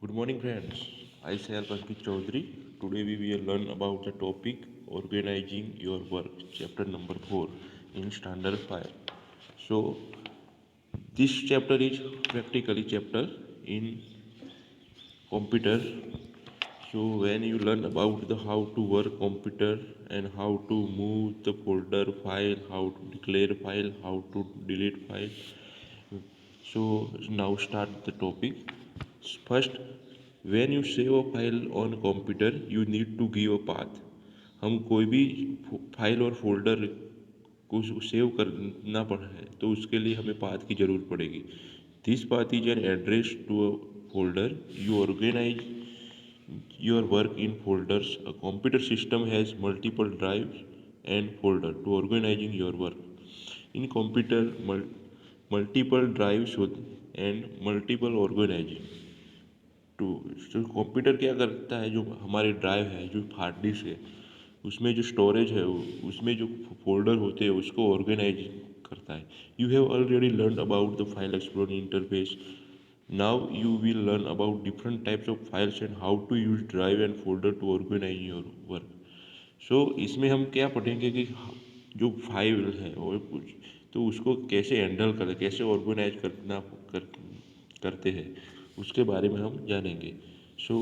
Good morning, friends. I say Pankaj Chaudhary. Today we will learn about the topic organizing your work, chapter number 4 in Standard 5. So this chapter is practically chapter in computer. So when you learn about the how to work computer and how to move the folder file, how to declare file, how to delete file. So now start the topic. First, when you save a file on computer, you need to give a path. हम कोई भी file और folder को save करना पड़ा है तो उसके लिए हमें पाथ की ज़रूरत पड़ेगी. This path is an address to a folder. You organize your work in folders. A computer system has multiple drives and folder to organizing your work. In computer, multiple drives and multiple organizing. तो computer क्या करता है, जो हमारे drive है, जो hard disk है, उसमें जो स्टोरेज है, उसमें जो फोल्डर होते हैं उसको ऑर्गेनाइज करता है. You have already learn about the file explore interface. Now you will learn about different types of files and how to use drive and folder to organize your work. So इसमें हम क्या पढ़ेंगे कि जो file है और कुछ तो उसको कैसे हैंडल करें, कैसे ऑर्गेनाइज करते हैं, उसके बारे में हम जानेंगे. So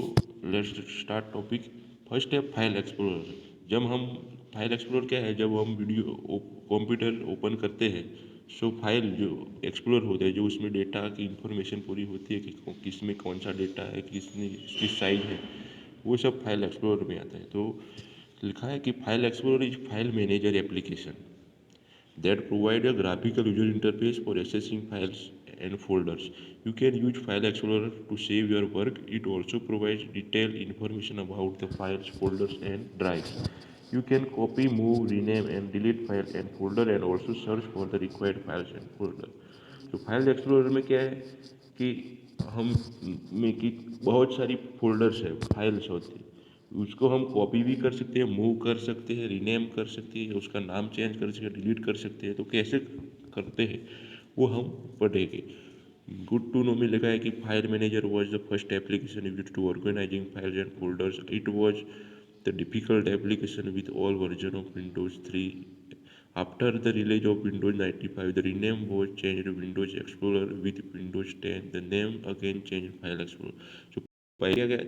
let's start topic. First है फाइल एक्सप्लोरर. जब हम फाइल एक्सप्लोर क्या है, जब हम वीडियो कंप्यूटर ओपन करते हैं, सो फाइल जो एक्सप्लोर होता है, जो उसमें डेटा की इंफॉर्मेशन पूरी होती है कि किस में कौन सा डेटा है, किस साइज है, वो सब फाइल एक्सप्लोर में आता है. तो लिखा है कि file explore is file manager application that provide a graphical user interface for accessing files and folders. You can use File Explorer to save your work. It also provides detailed information about the files, folders, and drives. You can copy, move, rename, and delete files and folder, and also search for the required files and folder. तो file explorer में क्या है कि हम में की बहुत सारी फोल्डर्स है, फाइल्स होती है. उसको हम कॉपी भी कर सकते हैं, मूव कर सकते हैं, रीनेम कर सकते हैं, उसका नाम चेंज कर सकते हैं, डिलीट कर सकते हैं. तो कैसे करते हैं वो हम पढ़ेंगे. गुड टू नो में लिखा है कि file manager was the first application use to organizing files and folders. It was the difficult application with all version of Windows 3. After the release of Windows 95, the rename was changed to Windows Explorer. With Windows 10, the name again changed File Explorer. जो पहले क्या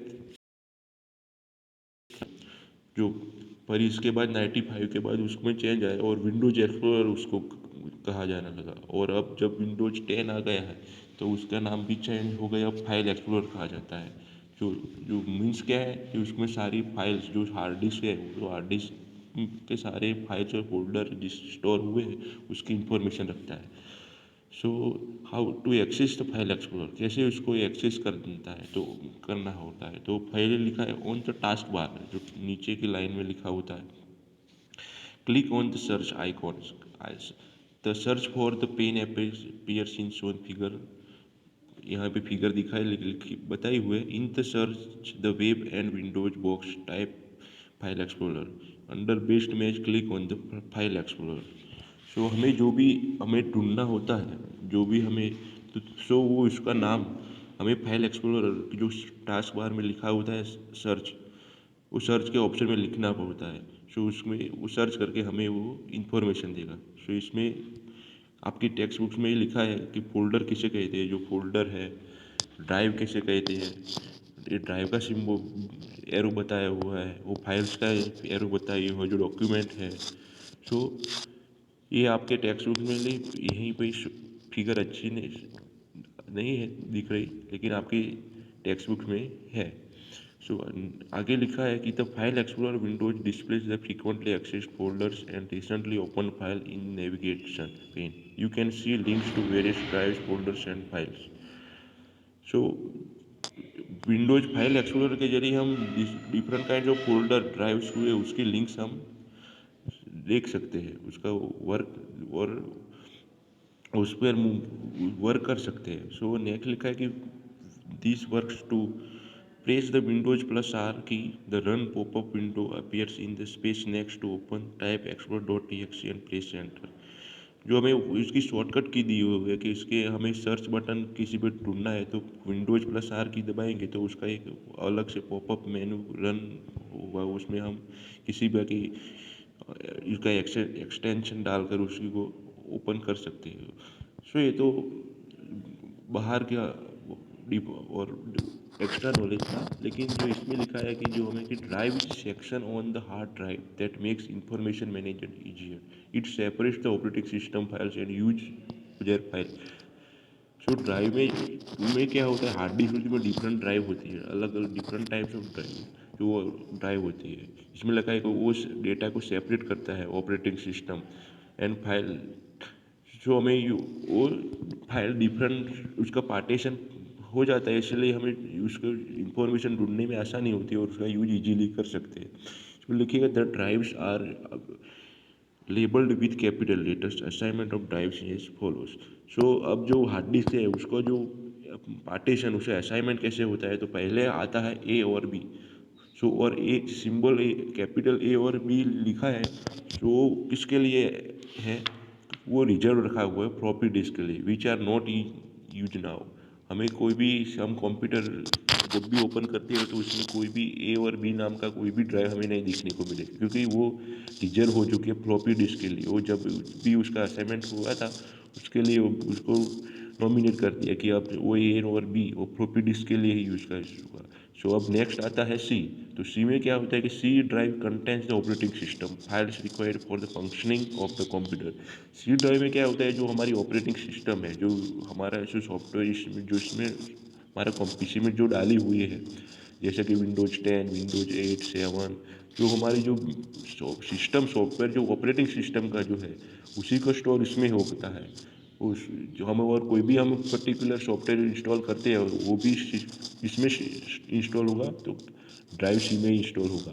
जो पर इसके बाद 95 के बाद उसमें चेंज आया और विंडोज एक्सप्लोरर उसको कहा जाने लगा. और अब जब विंडोज 10 आ गया है तो उसका नाम भी चेंज हो गया, अब फाइल एक्सप्लोरर कहा जाता है. जो जो मीन्स क्या है कि उसमें सारी फाइल्स जो हार्ड डिस्क है, वो हार्ड डिस्क के सारे फाइल्स और फोल्डर जिस स्टोर हुए हैं उसकी इंफॉर्मेशन रखता है. So how to access the file explorer, कैसे उसको एक्सेस करता है तो करना होता है. तो पहले लिखा है ऑन द टास्क बार, जो नीचे की लाइन में लिखा होता है, click on the search icons. The search for the pen appears in shown figure. यहाँ पे फिगर दिखाई बताई हुए. In the search the web and Windows box type file explorer. Under best match click on the file explorer. So हमें जो भी हमें ढूंढना होता है, जो भी हमें तो सो वो इसका नाम हमें फाइल एक्सप्लोरर जो टास्क बार में लिखा होता है सर्च, वो सर्च के ऑप्शन में लिखना पड़ता है. सो उसमें वो सर्च करके हमें वो इंफॉर्मेशन देगा. सो इसमें आपकी टेक्स्ट बुक्स में ही लिखा है कि फोल्डर किसे कहते हैं, जो फोल्डर है. ड्राइव किसे कहते हैं, ये ड्राइव का सिंबल एरो बताया हुआ है, वो फाइल्स का एरो बताया हुआ जो डॉक्यूमेंट है. सो ये आपके टेक्स्ट बुक में यहीं पे फिगर अच्छी नहीं है दिख रही, लेकिन आपकी टेक्स्ट बुक में है. सो आगे लिखा है कि the file explorer Windows displays the frequently accessed folders and recently open file in navigation pane. You can see links to various drives, folders and files. So Windows file explorer के जरिए हम different kind of folder drives हुए उसके links हम देख सकते हैं, उसका वर्क और उस पर वर्क कर सकते हैं. सो नेक्स्ट लिखा है कि this works to press the Windows plus R key. The run popup window appears in the space next to open. Type explore dot T X and press enter. जो हमें इसकी shortcut की दी हुई है कि इसके हमें सर्च बटन किसी पे ढूंढना है तो विंडोज प्लस आर की दबाएंगे तो उसका एक अलग से पॉपअप मेनू रन होगा, उसमें हम किसी भी की इसका एक्सटेंशन डालकर उसी को ओपन कर सकते हैं। सो ये तो बाहर का डीप और एक्स्ट्रा नॉलेज था, लेकिन जो इसमें लिखा है कि जो हमें कि drive section on the hard drive that makes information management easier, it separates the operating system files and use their file. So drive में क्या होता है, हार्ड डिस्क में डिफरेंट ड्राइव होती है, अलग अलग डिफरेंट टाइप्स ऑफ ड्राइव जो ड्राइव होती है। इसमें लिखा है कि वो डेटा को सेपरेट करता है ऑपरेटिंग सिस्टम एंड फाइल। जो हमें वो फाइल डिफरेंट उसका पार्टीशन हो जाता है, इसलिए हमें उसको इंफॉर्मेशन ढूंढने में आसानी होती है और उसका यूज इजीली कर सकते हैं। इसमें लिखिएगा the drives are labelled with capital letters, assignment of drives as follows. So अब जो हार्ड डिस्क है उसको जो पार्टीशन उसे असाइनमेंट कैसे होता है, तो पहले आता है ए और बी। सो और एक सिंबल ए कैपिटल ए और बी लिखा है, जो किसके लिए है, वो रिजर्व रखा हुआ है फ्लॉपी डिस्क के लिए, which are not use now. हमें कोई भी हम कंप्यूटर जब भी ओपन करते हैं तो उसमें कोई भी ए और बी नाम का कोई भी ड्राइव हमें नहीं दिखने को मिले, क्योंकि वो रिजर्व हो चुकी है फ्लॉपी डिस्क के लिए। वो जब भी उसका असाइनमेंट हुआ था उसके लिए उसको नॉमिनेट कर दिया कि अब वो ए और बी वो फ्लॉपी डिस्क के लिए ही यूज कर होगा। सो अब नेक्स्ट आता है सी। तो सी में क्या होता है कि C drive contents the operating system files required for the functioning of the computer. C drive में क्या होता है, जो हमारी ऑपरेटिंग सिस्टम है, जो हमारा जो सॉफ्टवेयर इसमें जो इसमें हमारा पीसी में जो डाली हुई है, जैसे कि विंडोज 10, विंडोज 8, 7, जो हमारी जो सिस्टम सॉफ्टवेयर जो ऑपरेटिंग सिस्टम का जो है उसी का स्टोर इसमें होता है। उस जो हम और कोई भी हम पर्टिकुलर सॉफ्टवेयर इंस्टॉल करते हैं वो भी इसमें इंस्टॉल होगा, तो ड्राइव सी में इंस्टॉल होगा।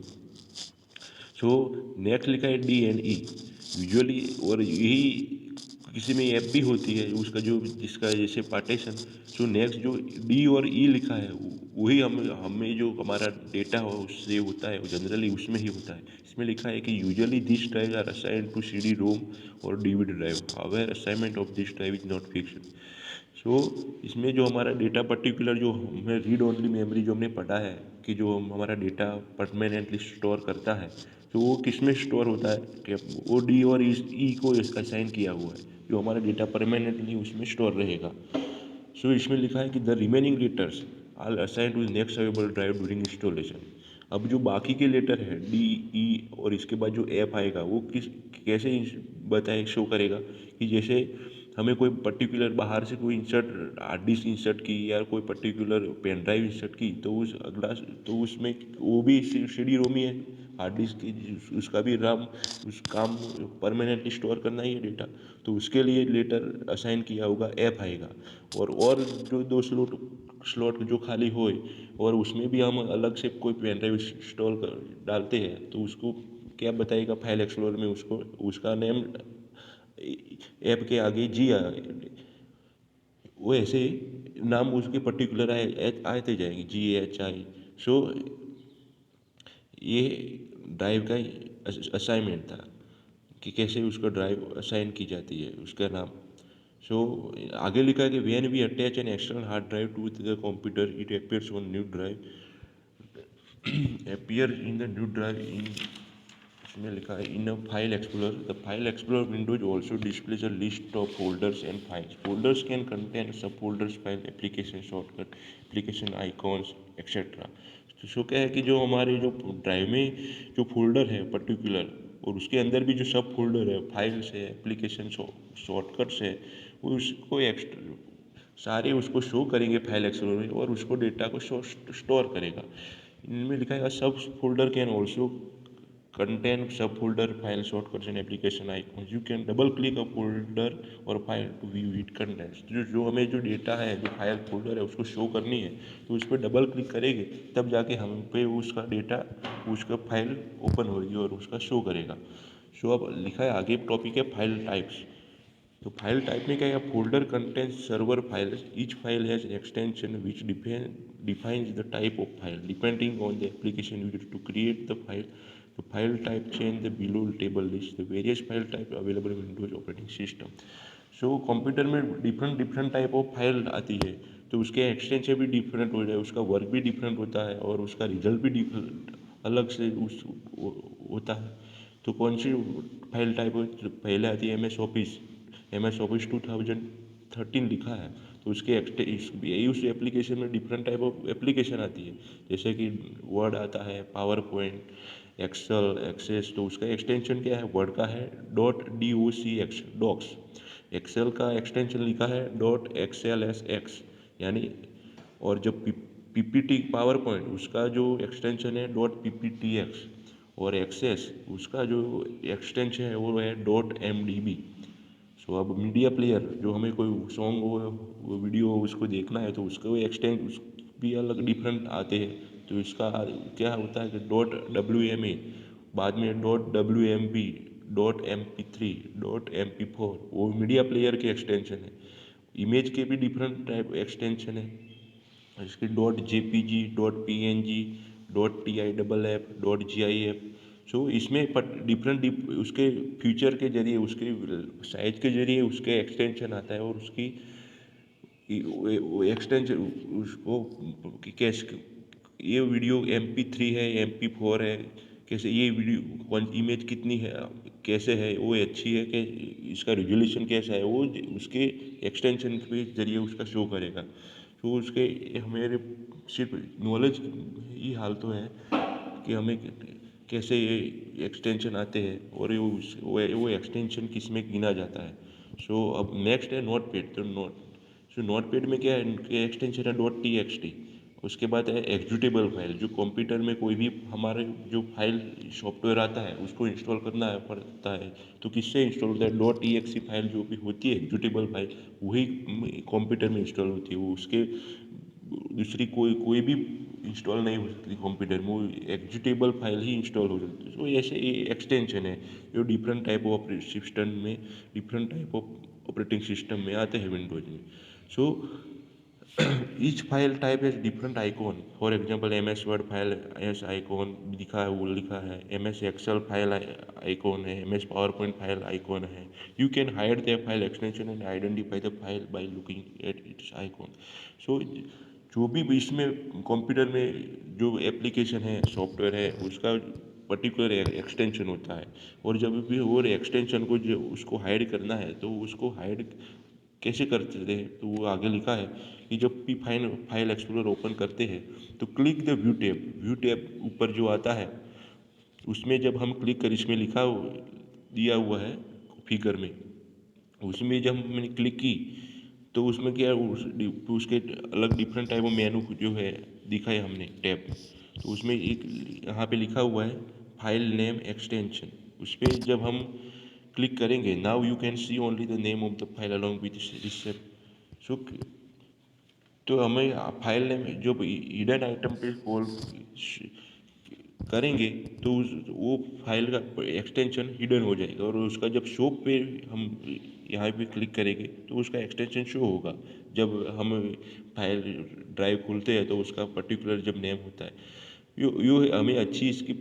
सो नेक्स्ट लिखा है डी एन ई यूजुअली, और यही किसी में ऐप भी होती है उसका जो जिसका जैसे पार्टीशन। सो नेक्स्ट जो डी और ई लिखा है वही हमें जो हमारा डेटा हो उससे होता है, वो जनरली उसमें ही होता है। इसमें लिखा है कि usually this drive are assign to C D ROM और DVD drive, however assignment of this drive is not fixed. So इसमें जो हमारा डेटा पर्टिकुलर जो हमें रीड ओनली मेमोरी जो हमने पढ़ा है कि जो हमारा डेटा परमानेंटली स्टोर करता है, तो वो किस में स्टोर होता है कि वो डी और ई को असाइन किया हुआ है, जो हमारा डेटा परमानेंटली उसमें स्टोर रहेगा। सो इसमें लिखा है कि the remaining letters are assign to next available drive during installation. अब जो बाकी के लेटर है डी ई और इसके बाद जो ऐप आएगा वो किस कैसे बताए शो करेगा, कि जैसे हमें कोई पर्टिकुलर बाहर से कोई इंसर्ट हार्ड डिस्क इंसर्ट की या कोई पर्टिकुलर पेन ड्राइव इंसर्ट की, तो उस अगला तो उसमें वो भी सी डी रोम ही है हार्ड डिस्क की, उसका भी राम उस काम परमानेंटली स्टोर करना ही है डेटा, तो उसके लिए लेटर असाइन किया होगा ऐप आएगा। और जो दो स्लॉट जो खाली होए और उसमें भी हम अलग से कोई पेन ड्राइव इंस्टॉल कर डालते हैं, तो उसको क्या बताएगा फाइल एक्सप्लोरर में, उसको उसका नेम ऐप के आगे जी वो ऐसे नाम उसके पर्टिकुलर आते जाएंगे जी एच आई। सो ये ड्राइव का असाइनमेंट था कि कैसे उसका ड्राइव असाइन की जाती है उसका नाम। सो आगे लिखा है कि when we attach an external hard drive to the computer it appears on new drive appear in the new drive in इसमें लिखा है in a file explorer, the file explorer Windows also displays a list of folders and files, folders can contain sub folders file application shortcut application icons etcetera. तो so क्या है कि जो हमारे जो ड्राइव में जो फोल्डर है पर्टिकुलर और उसके अंदर भी जो सब फोल्डर है फाइल्स है एप्लीकेशन शॉर्टकट्स है, वो उसको एक्स्ट्रा सारे उसको शो करेंगे फाइल एक्सप्लोरर में और उसको डेटा को स्टोर करेगा। इनमें लिखा है सब folder can also contain subfolder file shortcuts and application icons. You can double click a folder or file to view it contents. जो हमें जो डेटा है जो फाइल फोल्डर है उसको शो करनी है, तो उस पर डबल क्लिक करेंगे तब जाके हम पे उसका डेटा उसका फाइल ओपन होगी और उसका शो करेगा। सो अब लिखा है आगे टॉपिक है फाइल टाइप्स। तो फाइल टाइप में क्या है, folder contents server files, each file has extension which defines the type of file depending on the application used to create the file. The file type change the below table list the various file type available in Windows operating system. So computer में different different type of file आती है, तो उसके extension भी different हो जाए, उसका work भी डिफरेंट होता है और उसका रिजल्ट भी अलग से उस होता है. तो कौन सी फाइल टाइप पहले आती है? एम एस ऑफिस 2013 लिखा है, तो उसके उस एप्लीकेशन में डिफरेंट टाइप ऑफ एप्लीकेशन आती है, जैसे कि वर्ड आता है, पावर पॉइंट, एक्सेल, एक्सेस. तो उसका एक्सटेंशन क्या है? वर्ड का है .doc डॉक्स. एक्सेल का एक्सटेंशन लिखा है .xlsx यानी. और जब पीपीटी पावर पॉइंट उसका जो एक्सटेंशन है .pptx. और एक्सेस उसका जो एक्सटेंशन है वो है .mdb. सो अब मीडिया प्लेयर जो हमें कोई सॉन्ग हो, वो वीडियो हो, उसको देखना है, तो उसका उस भी अलग डिफरेंट आते हैं. तो इसका क्या होता है कि .wma, बाद में .wmp, .mp3, .mp4 वो मीडिया प्लेयर के एक्सटेंशन है. इमेज के भी डिफरेंट टाइप एक्सटेंशन है, इसके .jpg, .png, .tiff, .gif. सो इसमें डिफरेंट उसके फीचर के जरिए, उसके साइज के जरिए उसके एक्सटेंशन आता है, और उसकी एक्सटेंशन उसको कैसे ये वीडियो MP3 है, MP4 है, कैसे ये वीडियो कौन इमेज कितनी है, कैसे है, वो अच्छी है कि इसका रिजोल्यूशन कैसा है, वो उसके एक्सटेंशन के जरिए उसका शो करेगा. तो उसके हमारे सिर्फ नॉलेज ही हाल तो है कि हमें कैसे ये एक्सटेंशन आते हैं, और ये वो एक्सटेंशन किस में गिना जाता है. सो अब नेक्स्ट है नोट पैड. तो नोट पैड में क्या है? एक्सटेंशन है .txt. उसके बाद है एग्जीक्यूटेबल फाइल, जो कंप्यूटर में कोई भी हमारे जो फाइल सॉफ्टवेयर आता है उसको इंस्टॉल करना है पड़ता है, तो किससे इंस्टॉल होता है? .exe फाइल जो भी होती है एग्जीक्यूटेबल फाइल, वही कंप्यूटर में इंस्टॉल होती है. वो उसके दूसरी कोई भी इंस्टॉल नहीं हो सकती कंप्यूटर में, वो एग्जीक्यूटेबल फाइल ही इंस्टॉल हो सकती है. तो ऐसे ये एक्सटेंशन है जो डिफरेंट टाइप ऑफ सिस्टम में, different type of operating system में आते हैं विंडोज में. सो each file type has different icon. For example, MS Word file has icon दिखा है, वो लिखा है. MS Excel file icon है, MS PowerPoint file icon है. You can hide the file extension and identify the file by looking at its icon. So जो भी इसमें कंप्यूटर में जो एप्लीकेशन है, सॉफ्टवेयर है, उसका पर्टिकुलर एक्सटेंशन होता है, और जब भी वो एक्सटेंशन को जो उसको हाइड करना है, तो उसको हाइड कैसे करते हैं? तो वो आगे लिखा है कि जब भी फाइल एक्सप्लोरर ओपन करते हैं, तो क्लिक द व्यू टैब ऊपर जो आता है, उसमें जब हम क्लिक कर, इसमें दिया हुआ है फिगर में, उसमें जब मैंने क्लिक की, तो उसमें क्या उसके अलग डिफरेंट टाइप ऑफ मेनू जो है दिखाए हमने टैब. तो उसमें एक यहाँ पे लिखा हुआ है फाइल नेम एक्सटेंशन. उस पर जब हम क्लिक करेंगे, now you can see only the name of the file along with receipt. So तो हमें फाइल नेम जो हिडन आइटम पे कॉल करेंगे, तो वो फाइल का एक्सटेंशन हिडन हो जाएगा, और उसका जब शो पे हम यहाँ पे क्लिक करेंगे, तो उसका एक्सटेंशन शो होगा. जब हम फाइल ड्राइव खोलते हैं, तो उसका पर्टिकुलर जब नेम होता है, यो हमें अच्छी इसकी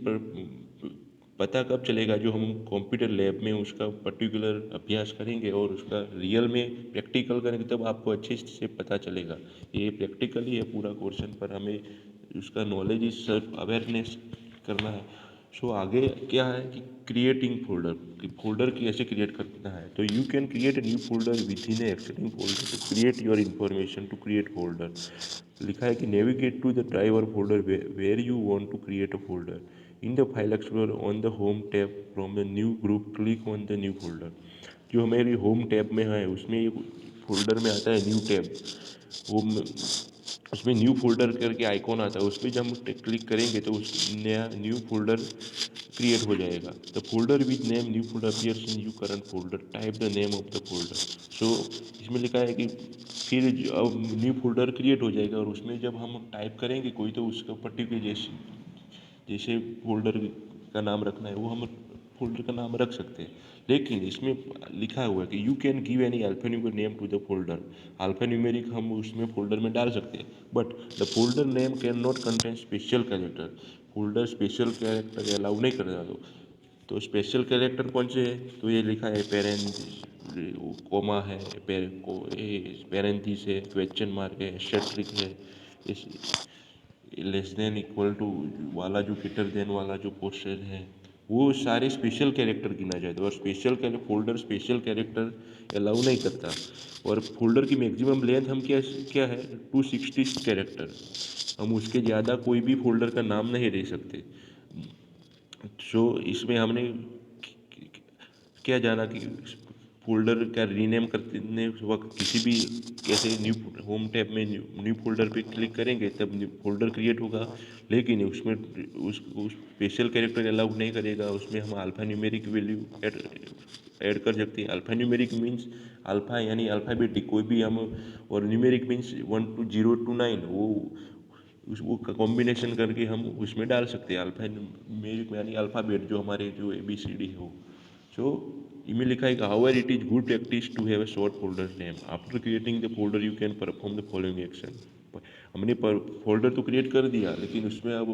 पता कब चलेगा? जो हम कंप्यूटर लैब में उसका पर्टिकुलर अभ्यास करेंगे और उसका रियल में प्रैक्टिकल करेंगे, तब आपको अच्छे से पता चलेगा. ये प्रैक्टिकल ही है पूरा क्वेश्चन, पर हमें उसका नॉलेज इस अवेयरनेस करना है. सो आगे क्या है कि क्रिएटिंग फोल्डर कैसे क्रिएट करना है? तो you can create new folder with in existing folder to create your information. To create folder लिखा है कि navigate to the driver folder where you want to create a folder. In the file explorer on the home tab from the new group click on the new folder. जो हमारी home tab में है, उसमें एक folder में आता है new tab. वो उसमें न्यू फोल्डर करके आइकॉन आता है, उस पर जब हम क्लिक करेंगे, तो उस नया न्यू फोल्डर क्रिएट हो जाएगा. The folder with name new folder appears in you current folder. Type the name of the folder. So इसमें लिखा है कि फिर अब न्यू फोल्डर क्रिएट हो जाएगा, और उसमें जब हम टाइप करेंगे कोई, तो उसका पर्टिकुलर जैसे फोल्डर का नाम रखना है, वो हम फोल्डर का नाम रख सकते हैं. लेकिन इसमें लिखा हुआ है कि you can give any alphanumeric name to the folder. Alphanumeric हम उसमें फोल्डर में डाल सकते हैं, but the folder name can not contain special character. Folder special character allow नहीं करना। तो स्पेशल कैरेक्टर कौन से है, तो ये लिखा है कोमा है, पैरेंथीस है, क्वेश्चन मार्क है, एस्टेरिस्क है, इस लेस देन इक्वल टू वाला जो ग्रेटर देन वाला जो पोर्शन है, वो सारे स्पेशल कैरेक्टर गिना जाए। और फोल्डर स्पेशल कैरेक्टर अलाउ नहीं करता। और फोल्डर की मैक्सिमम लेंथ हम क्या क्या है 260 कैरेक्टर। हम उसके ज़्यादा कोई भी फोल्डर का नाम नहीं दे सकते। इसमें हमने क्या जाना कि फोल्डर का रीनेम करने वक्त किसी भी कैसे न्यू होम टैब में न्यू फोल्डर पे क्लिक करेंगे तब न्यू फोल्डर क्रिएट होगा। लेकिन उसमें उस स्पेशल कैरेक्टर अलाउ नहीं करेगा। उसमें हम अल्फा न्यूमेरिक वैल्यू ऐड कर सकते हैं। अल्फा न्यूमेरिक मीन्स अल्फा यानी अल्फ़ाबेटिक कोई भी हम, और न्यूमेरिक मीन्स 1 to 0 to 9 वो कॉम्बिनेशन करके हम उसमें डाल सकते हैं। अल्फा न्यूमेरिक यानी अल्फ़ाबेट जो हमारे जो ABCD है वो। सो इनमें लिखा है however it is good practice to have a short folder name after creating the folder you can perform the following action. हमने फोल्डर तो क्रिएट कर दिया, लेकिन उसमें अब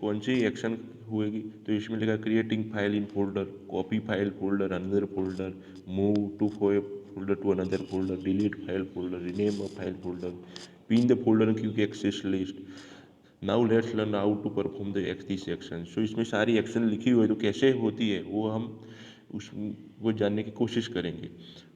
कौन सी एक्शन हुएगी, तो इसमें लिखा creating file in folder, copy file folder another folder, move to folder to another folder, delete file folder, rename a file folder, pin the folder quick access list. Now let's learn how to perform the this action. So इसमें सारी action लिखी हुई है, तो कैसे होती है वो हम उस वो जानने की कोशिश करेंगे।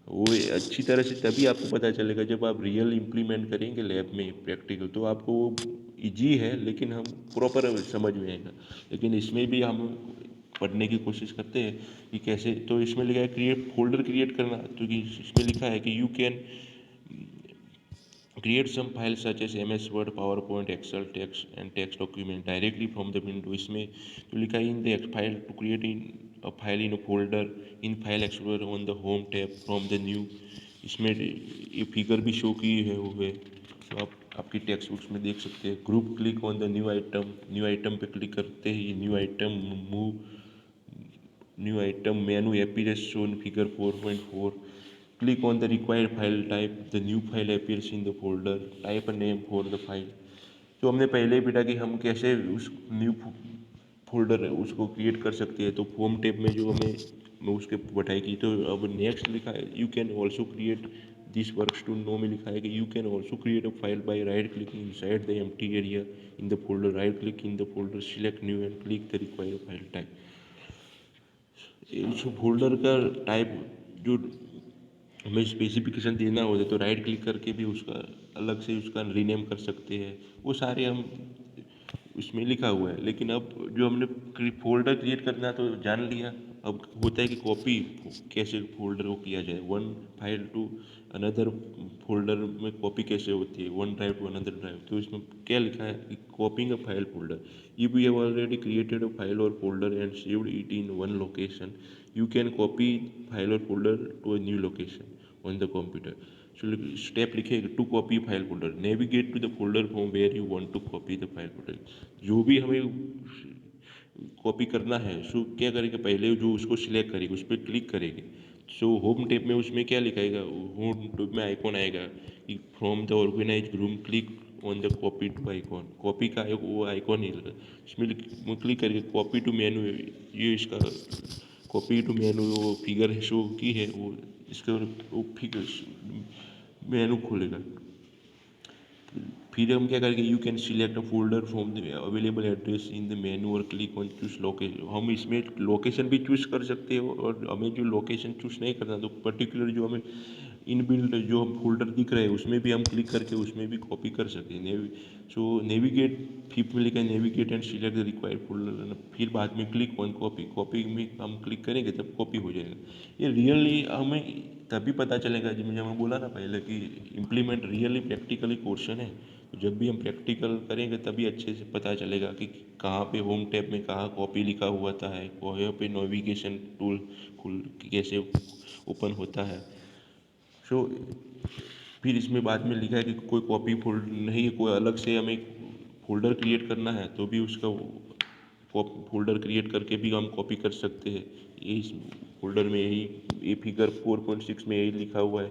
वो अच्छी तरह से तभी आपको पता चलेगा जब आप रियल इम्प्लीमेंट करेंगे लैब में प्रैक्टिकल, तो आपको वो ईजी है, लेकिन हम प्रॉपर समझ में आएगा। लेकिन इसमें भी हम पढ़ने की कोशिश करते हैं कि कैसे। तो इसमें लिखा है क्रिएट फोल्डर क्रिएट करना, क्योंकि इसमें लिखा है कि you can create some files such as MS Word, PowerPoint, Excel, text and text document directly from the window। इसमें तो लिखा है in the file to create in a file in a folder in file explorer on the home tab from the new. इसमें ये figure भी show की है वो है, तो आप आपकी टेक्स्ट बुक्स में देख सकते हैं। Group click on the new item पे क्लिक करते ही new item menu appears shown figure 4.4। click on the required file type, the new file appears in the folder, type a name for the file। तो हमने पहले ही बेटा कि हम कैसे उस न्यू फोल्डर है उसको क्रिएट कर सकते हैं। तो होम टैब में जो हमें उसके बताई की, तो अब नेक्स्ट लिखा है you can also create this works to know में लिखा है कि you can also create a file by right clicking inside the empty area in the folder, right click in the folder, select new and click the required file type. इस folder का type जो हमें specification देना होता है, तो right click करके भी उसका अलग से उसका रीनेम कर सकते हैं। वो सारे हम उसमें लिखा हुआ है। लेकिन अब जो हमने फोल्डर क्रिएट करना तो जान लिया। अब होता है कि कॉपी कैसे फोल्डर को किया जाए, one file to another folder में कॉपी कैसे होती है, one drive to another drive. तो इसमें क्या लिखा है कि copying a file folder, if you have already created a file और folder and saved it in one location, you can copy file or folder to a new location on the computer। so step लिखे to copy file folder, navigate to the folder from where you want to copy the file folder। जो भी हमें copy करना है सो क्या करेंगे, पहले जो उसको सिलेक्ट करेंगे उस पर क्लिक करेंगे। सो होम टैब में उसमें क्या लिखाएगा, होम टैब में आइकॉन आएगा कि from the organize room click on the copy to icon, copy का वो आइकॉन ही इसमें क्लिक करके कॉपी टू मेनू, ये इसका कॉपी टू मेनू वो फिगर है शो की है, वो इसका वो फिगर मेनू खोलेगा। फिर हम क्या करेंगे, you can select a folder from the available address in the मेनू और क्लिक ऑन चूज लोकेशन। हम इसमें लोकेशन भी चूज कर सकते हो, और हमें जो लोकेशन चूज नहीं करना तो पर्टिकुलर जो हमें इनबिल्ट जो हम फोल्डर दिख रहे हैं उसमें भी हम क्लिक करके उसमें भी कॉपी कर सकते हैं। सो नेविगेट फिफ्थ में लिखा है navigate and select the required folder, फिर बाद में क्लिक ऑन कॉपी, कॉपी में हम क्लिक करेंगे तब कॉपी हो जाएगा। ये रियली हमें तभी पता चलेगा जब मैंने बोला ना पहले कि इम्प्लीमेंट रियली प्रैक्टिकली क्वेश्चन है। तो जब भी हम प्रैक्टिकल करेंगे तभी अच्छे से पता चलेगा कि कहाँ पे होम टैब में कहाँ कॉपी लिखा हुआ था है, कहाँ पे नेविगेशन टूल खुल कैसे ओपन होता है। सो फिर इसमें बाद में लिखा है कि कोई कॉपी फोल्डर नहीं है, कोई अलग से हमें फोल्डर क्रिएट करना है तो भी उसका फोल्डर क्रिएट करके भी हम कॉपी कर सकते हैं। ये इस फोल्डर में यही ये फिगर 4.6 में यही लिखा हुआ है।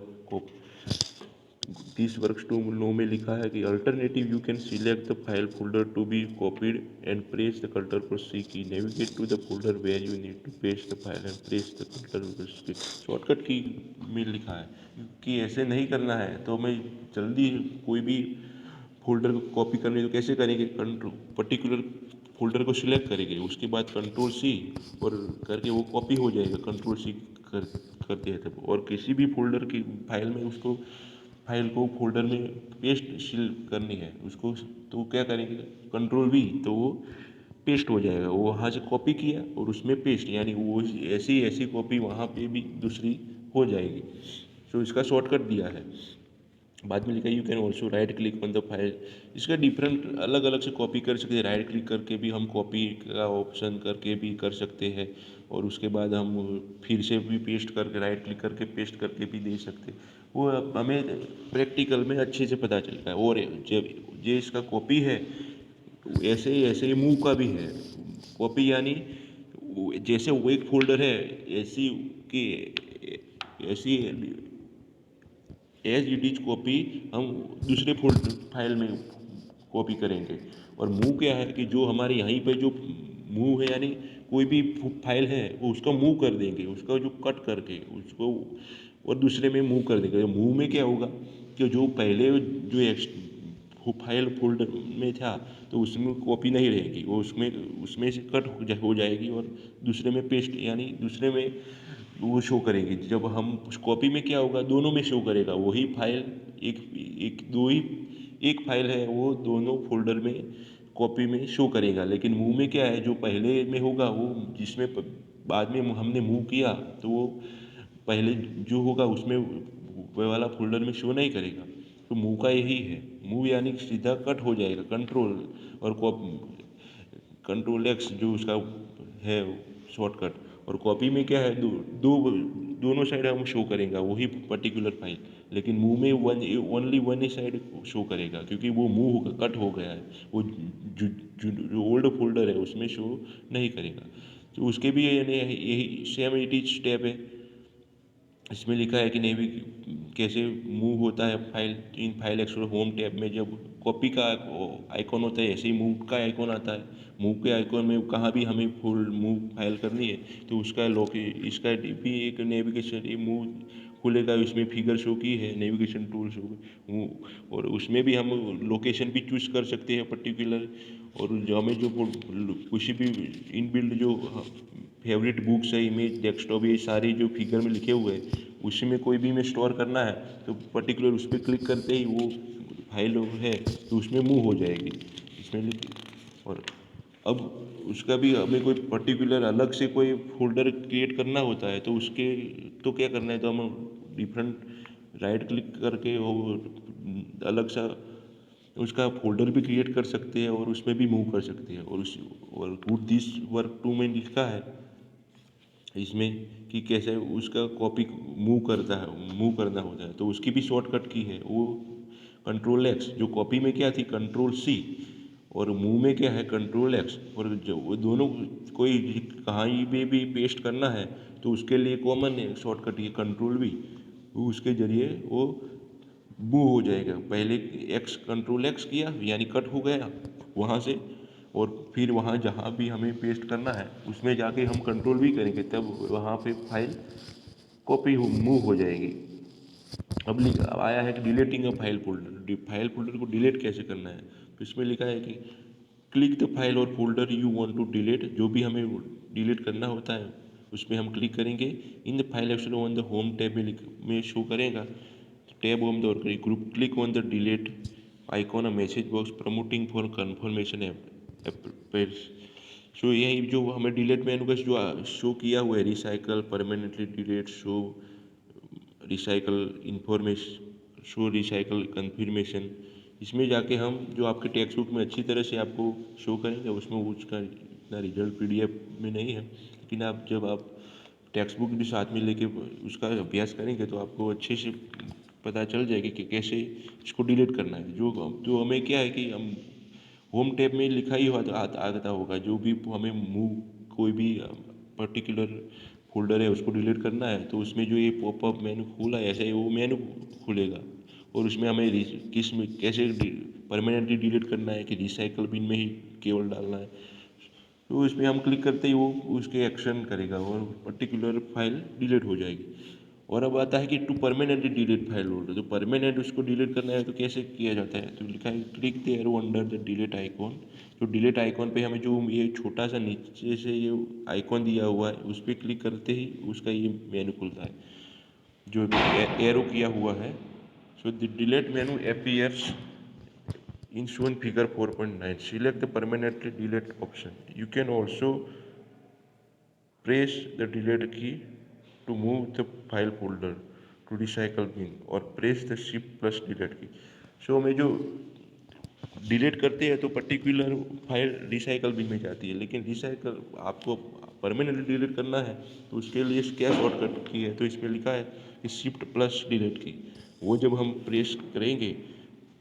दिस वर्क्स टू नो में लिखा है कि alternative you can select the file folder to be copied and press the control पर C key, navigate to the folder where you need to paste the file and press the control पर C. Shortcut की में लिखा है कि ऐसे नहीं करना है तो हमें जल्दी कोई भी फोल्डर को कॉपी करनी तो कैसे करेंगे, कंट्रोल पर्टिकुलर फोल्डर को सिलेक्ट करेंगे, उसके बाद कंट्रोल सी और करके वो कॉपी हो जाएगा, कंट्रोल सी करते हैं तब। और किसी भी फोल्डर की फाइल में उसको फाइल को फोल्डर में पेस्ट सील करनी है उसको, तो क्या करेंगे कंट्रोल वी, तो वो पेस्ट हो जाएगा, वो वहाँ से कॉपी किया और उसमें पेस्ट, यानी वो ऐसी ऐसी कॉपी वहाँ पे भी दूसरी हो जाएगी। तो इसका शॉर्टकट दिया है। बाद में लिखा है you can also right click on the file. इसका डिफरेंट अलग अलग से कॉपी कर सकते हैं, राइट क्लिक करके भी हम कॉपी का ऑप्शन करके भी कर सकते हैं, और उसके बाद हम फिर से भी पेस्ट करके राइट क्लिक करके पेस्ट करके भी दे सकते हैं। वो हमें प्रैक्टिकल में अच्छे से पता चलता है। और जब ये इसका कॉपी है ऐसे ही मूव का भी है। कॉपी यानी जैसे वो एक फोल्डर है ऐसी कि ऐसी एज इट इज कॉपी हम दूसरे फोल्डर फाइल में कॉपी करेंगे। और मूव क्या है कि जो हमारे यहीं पे जो मूव है, यानी कोई भी फाइल है वो उसका मूव कर देंगे, उसका जो कट करके उसको और दूसरे में मूव कर देंगे। मूव में क्या होगा कि जो पहले जो फाइल फोल्डर में था तो उसमें कॉपी नहीं रहेगी, वो उसमें से कट हो जाएगी और दूसरे में पेस्ट, यानी दूसरे में वो शो करेंगे। जब हम उस कॉपी में क्या होगा दोनों में शो करेगा वही फाइल, एक एक दो ही एक फाइल है वो दोनों फोल्डर में कॉपी में शो करेगा। लेकिन मूव में क्या है जो पहले में होगा वो जिसमें बाद में हमने मूव किया तो वो पहले जो होगा उसमें वो वाला फोल्डर में शो नहीं करेगा। तो मूव का यही है, मूव यानी सीधा कट हो जाएगा कंट्रोल और कंट्रोल एक्स जो उसका है शॉर्टकट। और कॉपी में क्या है दोनों साइड हम शो करेंगे वही पर्टिकुलर फाइल, लेकिन मूव में ओनली वन ही साइड शो करेगा क्योंकि वो मूव होगा कट हो गया है, वो जो ओल्ड फोल्डर है उसमें शो नहीं करेगा। तो उसके भी यही सेम इट इज स्टेप है। इसमें लिखा है कि नेवी कैसे मूव होता है file in file explorer home tab में। जब कॉपी का आइकॉन होता है ऐसे ही मूव का आइकॉन आता है। मूव के आइकॉन में कहाँ भी हमें फुल मूव फाइल करनी है तो उसका इसका भी एक नेविगेशन मूव खुलेगा, इसमें फिगर शो की है, नेविगेशन टूल शो, और उसमें भी हम लोकेशन भी चूज कर सकते हैं पर्टिकुलर। और जो हमें जो किसी भी इनबिल्ड जो फेवरेट बुक्स है, इमेज, डेस्कटॉप, ये सारी जो फिगर में लिखे हुए हैं उसी में कोई भी में स्टोर करना है तो पर्टिकुलर उस पर क्लिक करते ही वो फाइल है तो उसमें मूव हो जाएगी इसमें। और अब उसका भी हमें कोई पर्टिकुलर अलग से कोई फोल्डर क्रिएट करना होता है तो उसके तो क्या करना है, तो हम डिफरेंट राइट क्लिक करके और अलग सा उसका फोल्डर भी क्रिएट कर सकते हैं और उसमें भी मूव कर सकते हैं। और गुड दिस वर्क टू में लिखा है इसमें कि कैसे उसका कॉपी मूव करना होता है तो उसकी भी शॉर्टकट की है वो कंट्रोल एक्स। जो कॉपी में क्या थी कंट्रोल सी और मूव में क्या है कंट्रोल एक्स। और जो वो दोनों कोई कहीं पे भी पेस्ट करना है तो उसके लिए कॉमन है शॉर्टकट ये कंट्रोल भी, उसके जरिए वो मूव हो जाएगा। पहले एक्स कंट्रोल एक्स किया यानी कट हो गया वहाँ से, और फिर वहाँ जहाँ भी हमें पेस्ट करना है उसमें जाके हम कंट्रोल भी करेंगे तब वहाँ पे फाइल कॉपी हो मूव हो जाएगी। अब आया है कि डिलीटिंग अ फाइल फोल्डर को डिलीट कैसे करना है। तो इसमें लिखा है कि क्लिक द फाइल और folder you want to delete, जो भी हमें डिलीट करना होता है उसमें हम क्लिक करेंगे। In the file action on the home tab में शो करेगा, टैब होम दौर करिए, group click on the delete icon a message box promoting for confirmation apps. So यही जो हमें डिलीट मेनू का जो शो किया हुआ है recycle permanently delete show recycle information show recycle confirmation, इसमें जाके हम जो आपके टेक्स्ट बुक में अच्छी तरह से आपको शो करेंगे उसमें उसका इतना रिजल्ट पीडीएफ में नहीं है, लेकिन आप जब आप टेक्स्ट बुक भी साथ में लेके उसका अभ्यास करेंगे तो आपको अच्छे से पता चल जाएगी कि कैसे इसको डिलीट करना है। जो जो हमें क्या है कि हम होम टैब में लिखा ही आता होगा जो भी हमें मूव कोई भी पर्टिकुलर फोल्डर है उसको डिलीट करना है तो उसमें जो ये पॉपअप मेनू खुला है ऐसे ही वो मेनू खुलेगा और उसमें हमें किस में कैसे परमानेंटली डिलीट करना है कि रिसाइकल बिन में ही केवल डालना है। तो इसमें हम क्लिक करते ही वो उसके एक्शन करेगा और पर्टिकुलर फाइल डिलीट हो जाएगी। और अब आता है कि to permanently delete file holder, तो परमानेंट उसको डिलीट करना है तो कैसे किया जाता है, तो लिखा है click the arrow under the delete icon. तो डिलीट आइकॉन पे हमें जो ये छोटा सा नीचे से ये आइकॉन दिया हुआ है उस पर क्लिक करते ही उसका ये मेनू खुलता है जो एरो किया हुआ है। So the delete menu appears in shown figure 4.9. Select the permanently delete option. You can also press the delete key to move the file folder to recycle bin और press the shift plus delete key. So में जो delete करते हैं तो particular file recycle bin में जाती है, लेकिन रिसाइकल आपको परमानेंटली डिलीट करना है तो उसके लिए क्या शॉर्टकट की है, तो इसमें लिखा है कि शिफ्ट प्लस डिलीट की। वो जब हम प्रेस करेंगे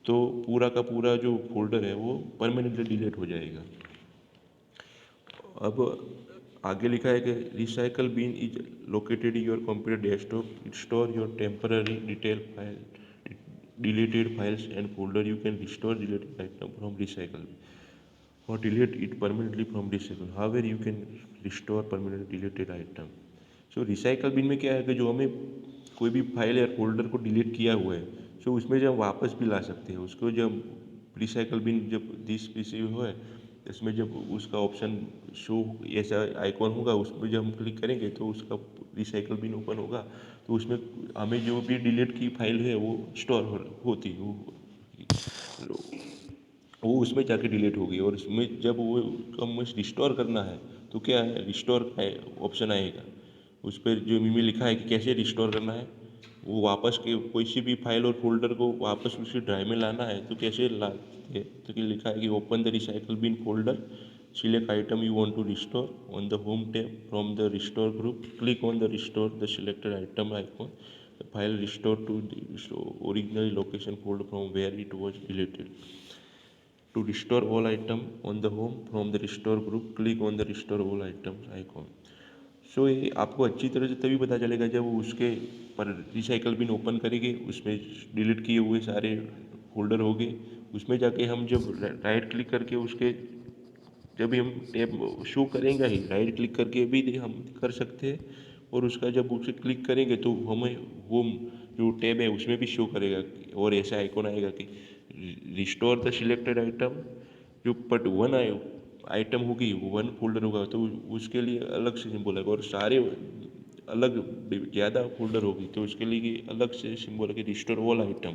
तो पूरा का पूरा जो फोल्डर है वो परमानेंटली डिलीट हो जाएगा। अब आगे लिखा है कि recycle bin is located your computer desktop, it store your temporary detail file deleted files and folder. You can restore deleted item from recycle or delete it permanently from recycle. However, you can restore permanently deleted item. So recycle bin में क्या है कि जो हमें कोई भी file या folder को डिलीट किया हुआ है सो उसमें जब वापस भी ला सकते हैं उसको। जब रिसाइकल बिन जब दिस पीसी हो है इसमें जब उसका ऑप्शन शो ऐसा आइकॉन होगा उसमें जब हम क्लिक करेंगे तो उसका रिसाइकल बिन ओपन होगा, तो उसमें हमें जो भी डिलीट की फाइल है वो स्टोर होती वो उसमें जाके डिलीट होगी। और उसमें जब वो हम रिस्टोर करना है तो क्या है रिस्टोर ऑप्शन आएगा, उस पर जो में लिखा है कि कैसे रिस्टोर करना है। वो वापस के कोई सी भी फाइल और फोल्डर को वापस उसी ड्राइव में लाना है तो कैसे लाते हैं, तो कि लिखा है कि open the recycle bin folder, select item you want to restore on the home tab from the restore group, click on the restore the selected item icon, the file restored to the original location folder from where it was deleted. To restore all item on the home from the restore group, click on the restore all items icon. सो ये आपको अच्छी तरह से तभी पता चलेगा जब उसके पर रिसाइकल बिन ओपन करेंगे उसमें डिलीट किए हुए सारे फोल्डर होंगे, उसमें जाके हम जब राइट क्लिक करके उसके जब भी हम टैब शो करेंगे ही राइट क्लिक करके भी हम कर सकते हैं, और उसका जब उसे क्लिक करेंगे तो हमें होम जो टैब है उसमें भी शो करेगा और ऐसा आइकॉन आएगा कि रिस्टोर द सिलेक्टेड आइटम। जो बट वन आइटम होगी वन फोल्डर होगा तो उसके लिए अलग से सिंबल आएगा, और सारे अलग ज़्यादा फोल्डर होगी तो उसके लिए अलग से सिंबल है कि रिस्टोर ऑल आइटम।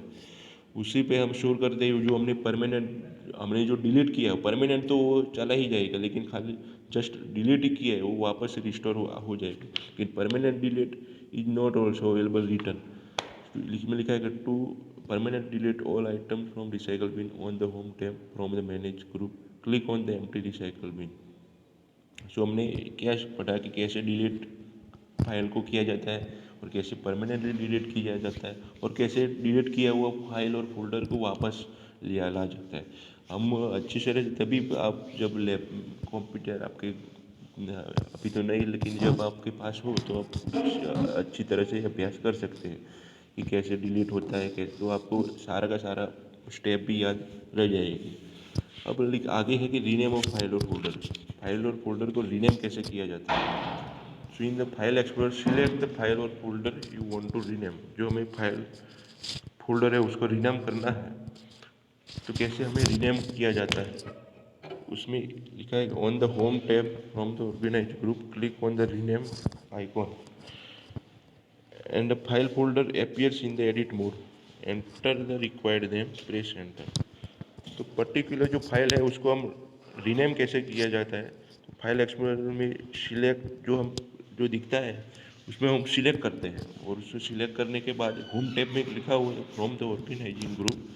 उसी पे हम शोर करते हैं जो हमने परमानेंट हमने जो डिलीट किया है, परमानेंट तो वो चला ही जाएगा लेकिन खाली जस्ट डिलीट ही किया है वो वापस से रिस्टोर हो जाएगा, लेकिन permanent delete is not also available return. इसमें लिखा है कि to permanent delete all item from recycle bin on the home tab from the manage group, click on the empty recycle bin. So हमने क्या पढ़ा कि कैसे डिलीट फाइल को किया जाता है और कैसे परमानेंटली डिलीट किया जाता है और कैसे डिलीट किया हुआ फाइल और फोल्डर को वापस लिया ला जाता है। हम अच्छी तरह से तभी आप जब लैब कंप्यूटर आपके अभी तो नहीं लेकिन जब आपके पास हो तो आप अच्छी तरह से अभ्यास कर सकते हैं कि कैसे डिलीट होता है कैसे, तो आपको सारा का सारा स्टेप भी याद रह जाएगी। अब आगे है कि रीनेम ऑफ फाइल और फोल्डर को रीनेम कैसे किया जाता है। So in the file explorer select the file और folder you want to rename. जो हमें फाइल फोल्डर है उसको रीनेम करना है तो कैसे हमें रीनेम किया जाता है, उसमें लिखा है on the home tab from the organize group, click on the rename icon and the file folder appears in the edit mode, enter the required name, press enter. तो पर्टिकुलर जो फाइल है उसको हम रीनेम कैसे किया जाता है, तो फाइल एक्सप्लोरर में सिलेक्ट जो हम जो दिखता है उसमें हम सिलेक्ट करते हैं और उसको सिलेक्ट करने के बाद होम टैब में लिखा हुआ है from the organizing group,